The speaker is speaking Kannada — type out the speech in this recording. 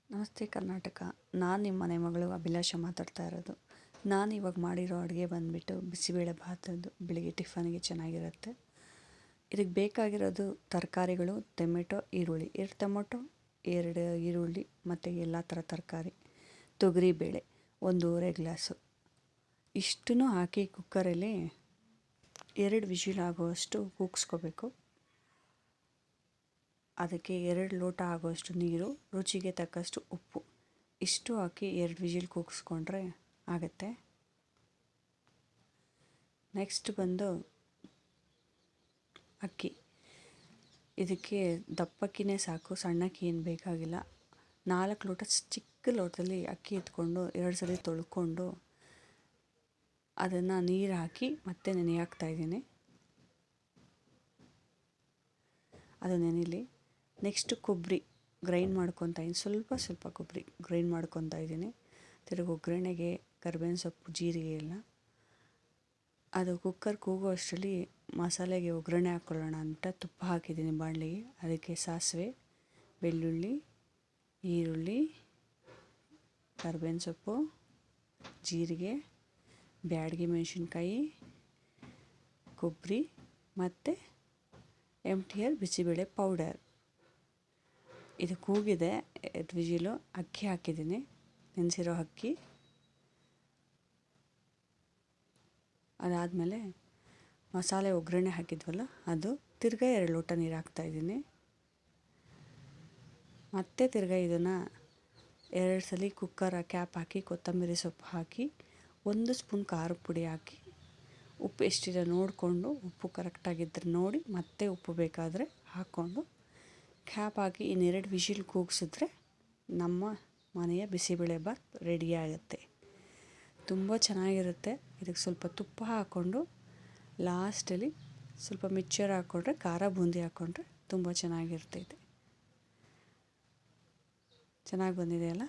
ನಮಸ್ತೆ ಕರ್ನಾಟಕ. ನಾನು ನಿಮ್ಮ ಮನೆ ಮಗಳು ಅಭಿಲಾಷ ಮಾತಾಡ್ತಾ ಇರೋದು. ನಾನು ಇವಾಗ ಮಾಡಿರೋ ಅಡುಗೆ ಬಂದುಬಿಟ್ಟು ಬಿಸಿಬೇಳೆ ಭಾತದ್ದು. ಬೆಳಿಗ್ಗೆ ಟಿಫನ್ಗೆ ಚೆನ್ನಾಗಿರುತ್ತೆ. ಇದಕ್ಕೆ ಬೇಕಾಗಿರೋದು ತರಕಾರಿಗಳು ಟೊಮೆಟೊ, ಈರುಳ್ಳಿ, 2 ಟೊಮೊಟೊ, 2 ಈರುಳ್ಳಿ ಮತ್ತು ಎಲ್ಲ ಥರ ತರಕಾರಿ, ತೊಗರಿಬೇಳೆ 1.5 ಗ್ಲಾಸು. ಇಷ್ಟನ್ನು ಹಾಕಿ ಕುಕ್ಕರಲ್ಲಿ 2 ವಿಷಿಲ್ ಆಗುವಷ್ಟು ಕೂಗಿಸ್ಕೋಬೇಕು. ಅದಕ್ಕೆ 2 ಲೋಟ ಆಗುವಷ್ಟು ನೀರು, ರುಚಿಗೆ ತಕ್ಕಷ್ಟು ಉಪ್ಪು, ಇಷ್ಟು ಹಾಕಿ 2 ವಿಷಿಲ್ ಕೂಗಿಸ್ಕೊಂಡ್ರೆ ಆಗುತ್ತೆ. ನೆಕ್ಸ್ಟ್ ಬಂದು ಅಕ್ಕಿ. ಇದಕ್ಕೆ ದಪ್ಪಕ್ಕಿನೇ ಸಾಕು, ಸಣ್ಣಕ್ಕಿ ಏನು ಬೇಕಾಗಿಲ್ಲ. 4 ಲೋಟ ಚಿಕ್ಕ ಲೋಟದಲ್ಲಿ ಅಕ್ಕಿ ಎತ್ಕೊಂಡು 2 ಸಲ ತೊಳ್ಕೊಂಡು ಅದನ್ನು ನೀರು ಹಾಕಿ ಮತ್ತೆ ನೆನೆ ಹಾಕ್ತಾಯಿದ್ದೀನಿ. ಅದು ನೆನೆಯಲಿ. ನೆಕ್ಸ್ಟ್ ಕೊಬ್ಬರಿ ಗ್ರೈಂಡ್ ಮಾಡ್ಕೊತಾ ಇದ್ದೀನಿ. ಸ್ವಲ್ಪ ಕೊಬ್ಬರಿ ಗ್ರೈಂಡ್ ಮಾಡ್ಕೊತಾ ಇದ್ದೀನಿ. ತಿರುಗಿ ಒಗ್ಗರಣೆಗೆ ಕರಿಬೇವಿನ ಸೊಪ್ಪು, ಜೀರಿಗೆ ಎಲ್ಲ. ಅದು ಕುಕ್ಕರ್ ಕೂಗೋ ಅಷ್ಟರಲ್ಲಿ ಮಸಾಲೆಗೆ ಒಗ್ಗರಣೆ ಹಾಕ್ಕೊಳ್ಳೋಣ ಅಂತ ತುಪ್ಪ ಹಾಕಿದ್ದೀನಿ ಬಾಣಲಿಗೆ. ಅದಕ್ಕೆ ಸಾಸಿವೆ, ಬೆಳ್ಳುಳ್ಳಿ, ಈರುಳ್ಳಿ, ಕರಿಬೇವಿನ ಸೊಪ್ಪು, ಜೀರಿಗೆ, ಬ್ಯಾಡಗಿ ಮೆಣಸಿನ್ಕಾಯಿ, ಕೊಬ್ಬರಿ ಮತ್ತು MTR ಬಿಸಿಬೇಳೆ ಪೌಡರ್. ಇದು ಕೂಗಿದೆ 2 ವಿಷಿಲು. ಅಕ್ಕಿ ಹಾಕಿದ್ದೀನಿ, ನೆನೆಸಿರೋ ಅಕ್ಕಿ. ಅದಾದಮೇಲೆ ಮಸಾಲೆ ಒಗ್ಗರಣೆ ಹಾಕಿದ್ವಲ್ಲ ಅದು. ತಿರ್ಗಾ 2 ಲೋಟ ನೀರು ಹಾಕ್ತಾಯಿದ್ದೀನಿ. ಮತ್ತೆ ತಿರ್ಗಾ ಇದನ್ನು 2 ಸಲ ಕುಕ್ಕರ್ ಕ್ಯಾಪ್ ಹಾಕಿ ಕೊತ್ತಂಬರಿ ಸೊಪ್ಪು ಹಾಕಿ 1 ಸ್ಪೂನ್ ಖಾರದ ಪುಡಿ ಹಾಕಿ ಉಪ್ಪು ಎಷ್ಟಿದೆ ನೋಡಿಕೊಂಡು, ಉಪ್ಪು ಕರೆಕ್ಟಾಗಿದ್ದರೆ ನೋಡಿ ಮತ್ತೆ ಉಪ್ಪು ಬೇಕಾದರೆ ಹಾಕ್ಕೊಂಡು ಕ್ಯಾಪ್ ಹಾಕಿ ಇನ್ನು 2 ವಿಷಿಲ್ ಕೂಗಿಸಿದ್ರೆ ನಮ್ಮ ಮನೆಯ ಬಿಸಿಬೇಳೆ ಬಾತ್ ರೆಡಿಯಾಗುತ್ತೆ. ತುಂಬ ಚೆನ್ನಾಗಿರುತ್ತೆ. ಇದಕ್ಕೆ ಸ್ವಲ್ಪ ತುಪ್ಪ ಹಾಕ್ಕೊಂಡು ಲಾಸ್ಟಲ್ಲಿ ಸ್ವಲ್ಪ ಮಿಕ್ಚರ್ ಹಾಕ್ಕೊಂಡ್ರೆ, ಖಾರ ಬೂಂದಿ ಹಾಕ್ಕೊಂಡ್ರೆ ತುಂಬ ಚೆನ್ನಾಗಿರ್ತೈತೆ. ಚೆನ್ನಾಗಿ ಬಂದಿದೆಯಲ್ಲ.